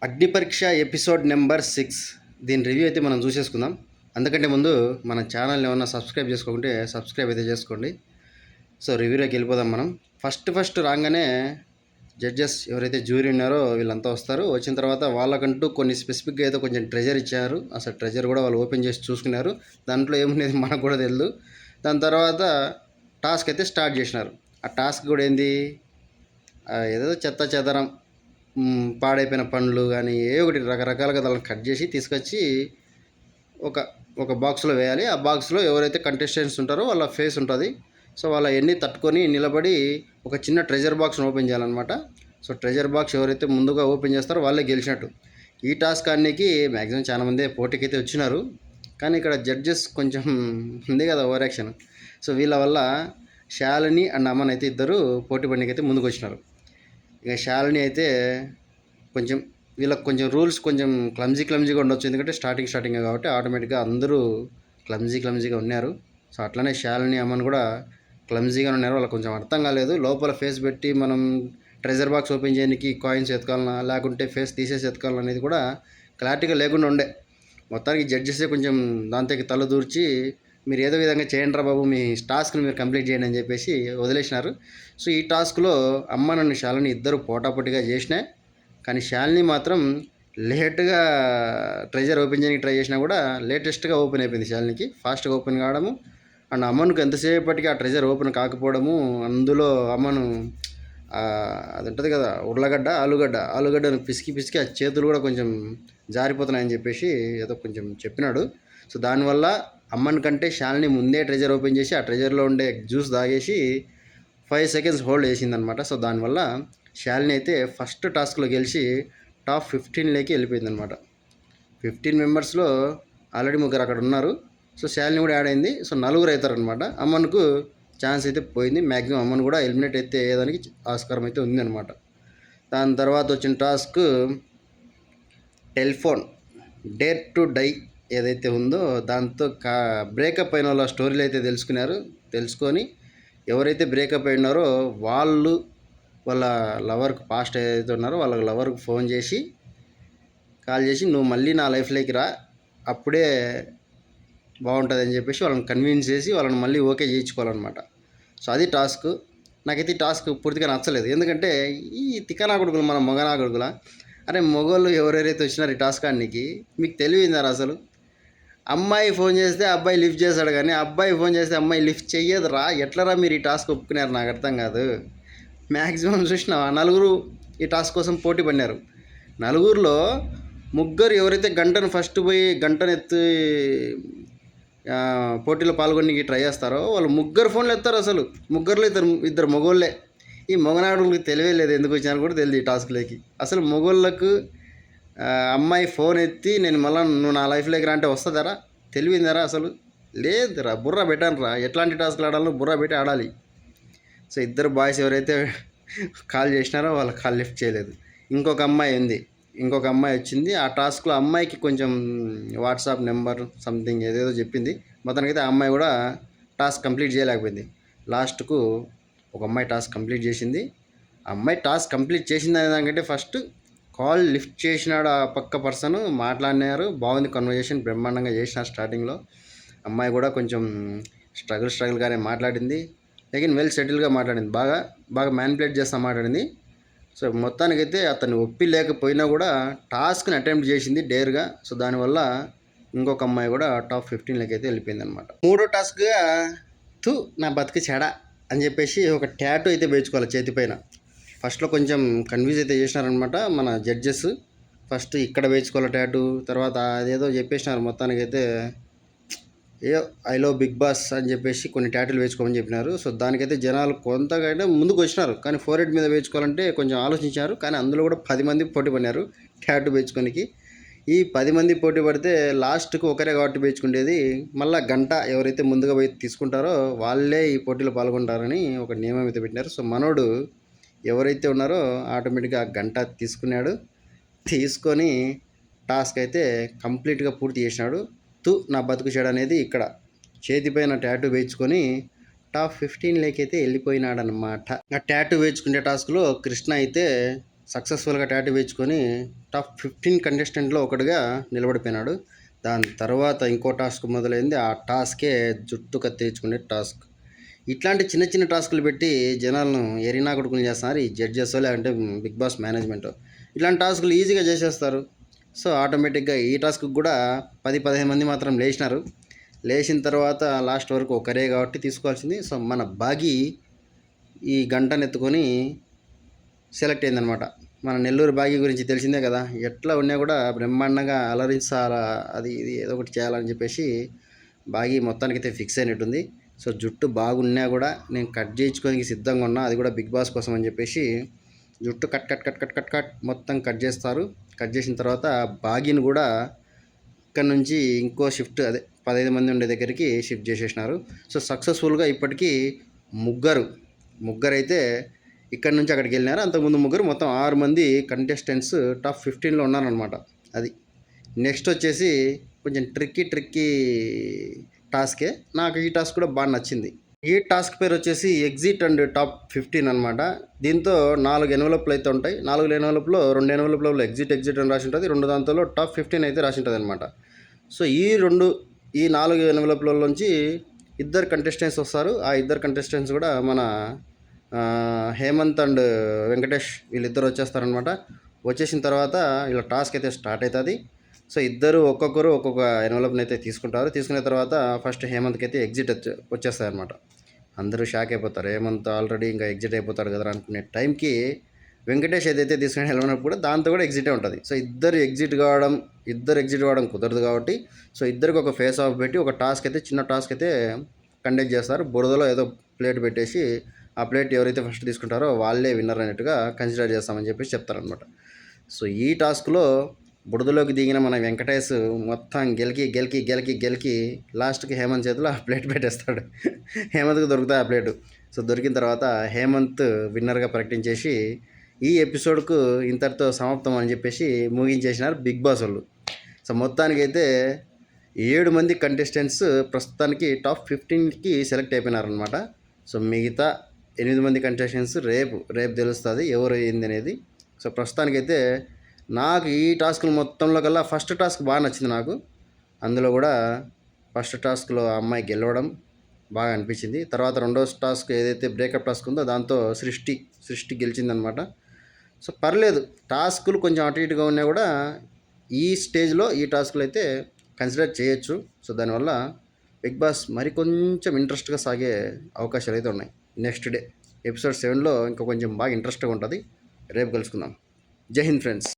అగ్ని పరీక్ష episode number 6 దీని రివ్యూ అయితే మనం చూసేసుకుందాం. అందుకంటే ముందు మన ఛానల్ని ఏమన్నా సబ్స్క్రైబ్ చేసుకోకుంటే సబ్స్క్రైబ్ అయితే చేసుకోండి. సో రివ్యూలోకి వెళ్ళిపోదాం మనం. ఫస్ట్ రాగానే జడ్జెస్ ఎవరైతే జ్యూరీ ఉన్నారో వీళ్ళంతా వస్తారు. వచ్చిన తర్వాత వాళ్ళకంటూ కొన్ని స్పెసిఫిక్గా ఏదో కొంచెం ట్రెజర్ ఇచ్చారు. అసలు ట్రెజర్ కూడా వాళ్ళు ఓపెన్ చేసి చూసుకున్నారు. దాంట్లో ఏముండేది మనకు కూడా తెలియదు. దాని తర్వాత టాస్క్ అయితే స్టార్ట్ చేసినారు. ఆ టాస్క్ కూడా ఏంది, ఏదో చెత్త చెదరం పాడైపోయిన పండ్లు కానీ ఏ ఒకటి రకరకాలుగా దాన్ని కట్ చేసి తీసుకొచ్చి ఒక ఒక బాక్స్లో వేయాలి. ఆ బాక్స్లో ఎవరైతే కంటెస్టెంట్స్ ఉంటారో వాళ్ళ ఫేస్ ఉంటుంది. సో వాళ్ళ ఎన్ని తట్టుకొని నిలబడి ఒక చిన్న ట్రెజర్ బాక్స్ని ఓపెన్ చేయాలన్నమాట. సో ట్రెజర్ బాక్స్ ఎవరైతే ముందుగా ఓపెన్ చేస్తారో వాళ్ళే గెలిచినట్టు. ఈ టాస్క్ అన్నికి మ్యాక్సిమం చాలామంది పోటీకి అయితే వచ్చినారు. కానీ ఇక్కడ జడ్జెస్ కొంచెం ఉంది కదా ఓవర్ యాక్షన్. సో వీళ్ళ వల్ల శాలిని అండ్ అమ్మన్ అయితే ఇద్దరు పోటీ పడికి అయితే ముందుకు వచ్చినారు. ఇక శాలిని అయితే కొంచెం వీళ్ళకి కొంచెం రూల్స్ కొంచెం క్లమ్జీగా ఉండొచ్చు. ఎందుకంటే స్టార్టింగ్ కాబట్టి ఆటోమేటిక్గా అందరూ క్లమ్జీగా ఉన్నారు. సో అట్లనే శాలిని అమ్మన్ కూడా క్లమ్జీగా ఉన్నారు. వాళ్ళకి కొంచెం అర్థం కాలేదు. లోపల ఫేస్ పెట్టి మనం ట్రెజర్ బాక్స్ ఓపెన్ చేయడానికి కాయిన్స్ ఎత్తుకోవాలన్నా లేకుంటే ఫేస్ తీసేసి ఎత్తుకోవాలన్నా అనేది కూడా క్లారిటీగా లేకుండా ఉండే. మొత్తానికి జడ్జెసే కొంచెం దాంతోకి తల దూర్చి మీరు ఏదో విధంగా చేయండి రా బాబు, మీ టాస్క్ని మీరు కంప్లీట్ చేయండి అని చెప్పేసి వదిలేసినారు. సో ఈ టాస్క్లో అమ్మ నన్ను శాలిని ఇద్దరు పోటాపోటీగా చేసినాయి. కానీ శాలిని మాత్రం లేట్గా ట్రెజర్ ఓపెన్ చేయడానికి ట్రై చేసినా కూడా లేటెస్ట్గా ఓపెన్ అయిపోయింది. శాలినికి ఫాస్ట్గా ఓపెన్ కావడము అండ్ అమ్మనుకు ఎంతసేపటికి ఆ ట్రెజర్ ఓపెన్ కాకపోవడము. అందులో అమ్మను అది ఉంటుంది కదా ఆలుగడ్డను పిసికి ఆ చేతులు కూడా కొంచెం జారిపోతున్నాయని చెప్పేసి ఏదో కొంచెం చెప్పినాడు. సో దానివల్ల అమ్మన్ కంటే శాలిని ముందే ట్రెజర్ ఓపెన్ చేసి ఆ ట్రెజర్లో ఉండే జ్యూస్ తాగేసి 5 seconds హోల్డ్ చేసిందనమాట. సో దానివల్ల శాలిని అయితే ఫస్ట్ టాస్క్లో గెలిచి టాప్ 15లోకి వెళ్ళిపోయిందనమాట. 15 మెంబర్స్లో ఆల్రెడీ ముగ్గురు అక్కడ ఉన్నారు. సో శాలిని కూడా యాడ్ అయింది. సో 4 అవుతారనమాట. అమ్మన్కు ఛాన్స్ అయితే పోయింది. మ్యాక్సిమం అమ్మను కూడా ఎలిమినేట్ అయితే అయ్యేదానికి ఆస్కారం అయితే ఉందన్నమాట. దాని తర్వాత వచ్చిన task telephone dare to die ఏదైతే ఉందో దాంతో బ్రేకప్ అయిన వాళ్ళ స్టోరీలు అయితే తెలుసుకొని ఎవరైతే బ్రేకప్ అయినారో వాళ్ళు వాళ్ళ లవర్కి పాస్ట్ ఏదైతే ఉన్నారో వాళ్ళ లవర్కి ఫోన్ చేసి కాల్ చేసి నువ్వు మళ్ళీ నా లైఫ్లోకి రా, అప్పుడే బాగుంటుంది అని చెప్పేసి వాళ్ళని కన్విన్స్ చేసి వాళ్ళని మళ్ళీ ఓకే చేయించుకోవాలన్నమాట. సో అది టాస్క్. నాకైతే ఈ టాస్క్ పూర్తిగా నచ్చలేదు. ఎందుకంటే ఈ తిక్కనా కొడుకులు మన మొగనా కొడుకులా, అరే మొగోళ్ళు ఎవరెవరైతే వచ్చినారు ఈ టాస్క్ ఆడికి మీకు తెలివిందారు అసలు. అమ్మాయి ఫోన్ చేస్తే అబ్బాయి లిఫ్ట్ చేస్తాడు, కానీ అబ్బాయి ఫోన్ చేస్తే అమ్మాయి లిఫ్ట్ చెయ్యదురా. ఎట్లరా మీరు ఈ టాస్క్ ఒప్పుకున్నారు నాకు అర్థం కాదు. మ్యాక్సిమం చూసిన 4 ఈ టాస్క్ కోసం పోటీ పడినారు. 4లో 3 ఎవరైతే గంటను ఫస్ట్ పోయి గంటను ఎత్తి పోటీలో పాల్గొని ట్రై చేస్తారో వాళ్ళు 3 ఫోన్లు ఎత్తారు. అసలు 3లో ఇద్దరు మొగోళ్ళే. ఈ మొగనాడులకు తెలివే లేదు, ఎందుకు వచ్చినారు కూడా తెలియదు ఈ టాస్క్లోకి. అసలు మొగోళ్ళకు అమ్మాయి ఫోన్ ఎత్తి నేను మళ్ళీ నువ్వు నా లైఫ్లోకి రా అంటే వస్తుందరా? తెలివిందరా అసలు? లేదురా, బుర్ర పెట్టాను రా. ఎట్లాంటి టాస్క్లు ఆడాలో బుర్ర పెట్టి ఆడాలి. సో ఇద్దరు బాయ్స్ ఎవరైతే కాల్ చేసినారో వాళ్ళ కాల్ లిఫ్ట్ చేయలేదు. ఇంకొక అమ్మాయి వచ్చింది. ఆ టాస్క్లో అమ్మాయికి కొంచెం వాట్సాప్ నెంబర్ సంథింగ్ ఏదేదో చెప్పింది. మొత్తానికైతే ఆ అమ్మాయి కూడా టాస్క్ కంప్లీట్ చేయలేకపోయింది. లాస్ట్కు ఒక అమ్మాయి టాస్క్ కంప్లీట్ చేసింది. ఆ అమ్మాయి టాస్క్ కంప్లీట్ చేసింది అనే దానికంటే ఫస్ట్ కాల్ లిఫ్ట్ చేసినాడు ఆ పక్క పర్సన్, మాట్లాడినారు. బాగుంది కన్వర్జేషన్, బ్రహ్మాండంగా చేసినారు. స్టార్టింగ్లో అమ్మాయి కూడా కొంచెం స్ట్రగుల్గానే మాట్లాడింది. లేకిన్ వెల్ సెటిల్గా మాట్లాడింది. బాగా మ్యానిపులేట్ చేస్తా మాట్లాడింది. సో మొత్తానికైతే అతను ఒప్పి లేకపోయినా కూడా టాస్క్ని అటెంప్ట్ చేసింది డేర్గా. సో దానివల్ల ఇంకొక అమ్మాయి కూడా టాప్ 15లోకి అయితే వెళ్ళిపోయింది అనమాట. 3వ టాస్క్గా నా బతుకు చెడ అని చెప్పేసి ఒక ట్యాటూ అయితే వేయించుకోవాలి చేతిపైన. ఫస్ట్లో కొంచెం కన్ఫ్యూజ్ అయితే చేసినారనమాట మన జడ్జెస్. ఫస్ట్ ఇక్కడ వేయించుకోవాలి ట్యాటూ, తర్వాత అదేదో చెప్పేసినారు. మొత్తానికైతే ఐ లవ్ బిగ్ బాస్ అని చెప్పేసి కొన్ని ట్యాటూలు వేయించుకోమని చెప్పినారు. సో దానికైతే జనాలు కొంతగా ముందుకు వచ్చినారు. కానీ 4 మీద వేయించుకోవాలంటే కొంచెం ఆలోచించారు. కానీ అందులో కూడా 10 మంది పోటీ పడినారు ట్యాటూ వేయించుకోనికి. ఈ 10 మంది పోటీ పడితే లాస్ట్కు ఒకరే కాబట్టి వేయించుకునేది. మళ్ళీ గంట ఎవరైతే ముందుగా పోయి తీసుకుంటారో వాళ్ళే ఈ పోటీలో పాల్గొంటారని ఒక నియమం అయితే పెట్టినారు. సో మనోడు ఎవరైతే ఉన్నారో ఆటోమేటిక్గా గంట తీసుకొని టాస్క్ అయితే కంప్లీట్గా పూర్తి చేసినాడు. నా బతుకు చెడు అనేది ఇక్కడ చేతిపైన ట్యాటూ వేయించుకొని టాప్ 15లోకి అయితే వెళ్ళిపోయినాడనమాట. ఆ ట్యాటూ వేయించుకునే టాస్క్లో కృష్ణ అయితే సక్సెస్ఫుల్గా టాటూ వేయించుకొని టాప్ 15 కంటెస్టెంట్లో ఒకటిగా నిలబడిపోయినాడు. దాని తర్వాత ఇంకో టాస్క్ మొదలైంది. ఆ టాస్కే జుట్టు కత్తిరించుకునే టాస్క్. ఇట్లాంటి చిన్న చిన్న టాస్కులు పెట్టి జనాలను ఎరినా కొడుకుని చేస్తున్నారు ఈ జడ్జెస్ లేదంటే బిగ్ బాస్ మేనేజ్మెంట్. ఇట్లాంటి టాస్కులు ఈజీగా చేసేస్తారు. సో ఆటోమేటిక్గా ఈ టాస్క్ కూడా 10-15 మంది మాత్రం లేచినారు. లేచిన తర్వాత లాస్ట్ వరకు ఒకరే కాబట్టి తీసుకోవాల్సింది. సో మన బాగి ఈ గంటను ఎత్తుకొని సెలెక్ట్ అయిందనమాట. మన నెల్లూరు బాగి గురించి తెలిసిందే కదా, ఎట్లా ఉన్నా కూడా బ్రహ్మాండంగా అలరించాలా, అది ఇది ఏదో ఒకటి చేయాలని చెప్పేసి బాగి మొత్తానికైతే ఫిక్స్ అయినట్టుంది. సో జుట్టు బాగున్నా కూడా నేను కట్ చేయించుకోనికి సిద్ధంగా ఉన్నా, అది కూడా బిగ్ బాస్ కోసం అని చెప్పేసి జుట్టు cut cut cut cut cut cut మొత్తం కట్ చేస్తారు. కట్ చేసిన తర్వాత బాగిని కూడా ఇక్కడ నుంచి ఇంకో షిఫ్ట్, అదే 15 మంది ఉండే దగ్గరికి షిఫ్ట్ చేసేసినారు. సో సక్సెస్ఫుల్గా ఇప్పటికీ ముగ్గురైతే ఇక్కడ నుంచి అక్కడికి వెళ్ళినారు. అంతకుముందు ముగ్గురు, మొత్తం 6 మంది కంటెస్టెంట్స్ టాప్ 15లో ఉన్నారనమాట. అది నెక్స్ట్ వచ్చేసి కొంచెం ట్రిక్కీ టాస్కే. నాకు ఈ టాస్క్ కూడా బాగా నచ్చింది. ఈ టాస్క్ పేరు వచ్చేసి ఎగ్జిట్ అండ్ టాప్ 15 అనమాట. దీంతో 4 ఎన్వలప్లు అయితే ఉంటాయి. 4 ఎన్వలప్లో 2 ఎన్వలప్లలో ఎగ్జిట్ అని రాసి ఉంటుంది, 2 దాంట్లో టాప్ 15 అయితే రాసి ఉంటుంది అనమాట. సో ఈ 4 ఎన్వలప్లలోంచి 2 కంటెస్టెంట్స్ వస్తారు. ఆ 2 కంటెస్టెంట్స్ కూడా మన హేమంత్ అండ్ వెంకటేష్ వీళ్ళిద్దరు వచ్చేస్తారనమాట. వచ్చేసిన తర్వాత ఇలా టాస్క్ అయితే స్టార్ట్ అవుతుంది. సో ఇద్దరు ఒక్కొక్క ఎన్వలప్ని అయితే తీసుకుంటారు. తీసుకున్న తర్వాత ఫస్ట్ హేమంత్కి అయితే ఎగ్జిట్ వచ్చేస్తాయి అనమాట. అందరూ షాక్ అయిపోతారు, హేమంత్ ఆల్రెడీ ఇంకా ఎగ్జిట్ అయిపోతాడు కదా అనుకునే టైంకి వెంకటేష్ ఏదైతే తీసుకుని వెళ్ళినప్పుడు కూడా దాంతో కూడా ఎగ్జిటే ఉంటుంది. సో ఇద్దరు ఎగ్జిట్ కావడం కుదరదు కాబట్టి సో ఇద్దరికి ఒక ఫేస్ ఆఫ్ పెట్టి ఒక టాస్క్ అయితే, చిన్న టాస్క్ అయితే కండక్ట్ చేస్తారు. బురదలో ఏదో ప్లేట్ పెట్టేసి ఆ ప్లేట్ ఎవరైతే ఫస్ట్ తీసుకుంటారో వాళ్ళే విన్నర్ అన్నట్టుగా కన్సిడర్ చేస్తామని చెప్పేసి చెప్తారనమాట. సో ఈ టాస్క్లో బురదలోకి దిగిన మన వెంకటేష్ మొత్తం గెలికి లాస్ట్కి హేమంత్ చేతిలో ఆ ప్లేట్ పెట్టేస్తాడు. హేమంత్కి దొరుకుతాయి ఆ ప్లేటు. సో దొరికిన తర్వాత హేమంత్ విన్నర్గా ప్రకటించేసి ఈ ఎపిసోడ్కు ఇంతటితో సమాప్తం అని చెప్పేసి ముగించేసినారు బిగ్ బాస్ వాళ్ళు. సో మొత్తానికైతే 7 మంది కంటెస్టెంట్స్ ప్రస్తుతానికి టాప్ 15కి సెలెక్ట్ అయిపోయినారనమాట. సో మిగతా 8 మంది కంటెస్టెంట్స్ రేపు తెలుస్తుంది ఎవరు అయింది అనేది. సో ప్రస్తుతానికైతే నాకు ఈ టాస్క్లు మొత్తంలో కల్లా ఫస్ట్ టాస్క్ బాగా నచ్చింది నాకు. అందులో కూడా ఫస్ట్ టాస్క్లో ఆ అమ్మాయి గెలవడం బాగా అనిపించింది. తర్వాత రెండో టాస్క్ ఏదైతే బ్రేకప్ టాస్క్ ఉందో దాంతో సృష్టి గెలిచిందనమాట. సో పర్లేదు, టాస్కులు కొంచెం అటు ఇటుగా ఉన్నా కూడా ఈ స్టేజ్లో ఈ టాస్కులు అయితే కన్సిడర్ చేయొచ్చు. సో దానివల్ల బిగ్ బాస్ మరి కొంచెం ఇంట్రెస్ట్గా సాగే అవకాశాలు అయితే ఉన్నాయి. నెక్స్ట్ డే ఎపిసోడ్ 7లో ఇంకా కొంచెం బాగా ఇంట్రెస్ట్గా ఉంటుంది. రేపు కలుసుకుందాం. జై హింద్ ఫ్రెండ్స్.